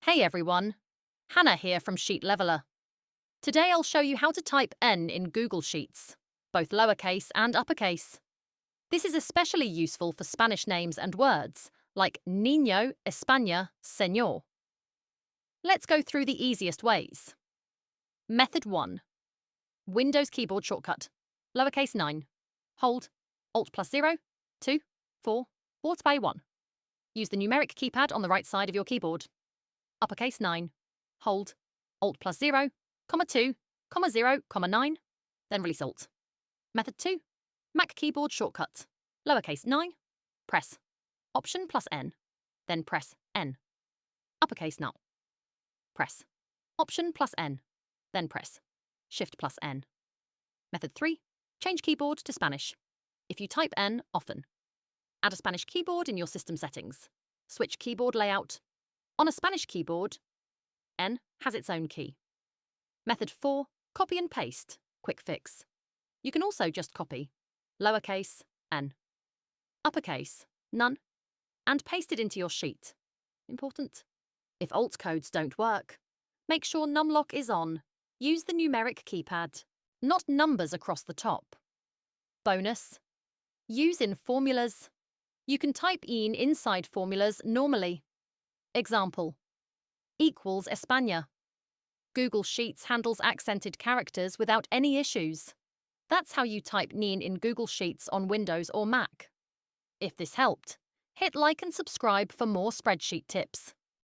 Hey everyone, Hannah here from Sheet Leveler. Today I'll show you how to type N in Google Sheets, both lowercase and uppercase. This is especially useful for Spanish names and words, like Niño, España, Señor. Let's go through the easiest ways. Method 1. Windows keyboard shortcut. Lowercase 9. Hold Alt plus 0, 2, 4, forward by 1. Use the numeric keypad on the right side of your keyboard. Uppercase 9. Hold Alt plus 0, 2, 0, 9, then release Alt. Method 2. Mac keyboard shortcut. Lowercase 9. Press Option plus N, then press N. Uppercase now. Press Option plus N, then press Shift plus N. Method 3. Change keyboard to Spanish. If you type N often. Add a Spanish keyboard in your system settings. Switch keyboard layout. On a Spanish keyboard, N has its own key. Method 4. Copy and paste. Quick fix. You can also just copy lowercase n, uppercase none, and paste it into your sheet. Important. If alt codes don't work, make sure numlock is on. Use the numeric keypad, not numbers across the top. Bonus. Use in formulas. You can type in inside formulas normally. Example. Equals España. Google Sheets handles accented characters without any issues. That's how you type NIN in Google Sheets on Windows or Mac. If this helped, hit like and subscribe for more spreadsheet tips.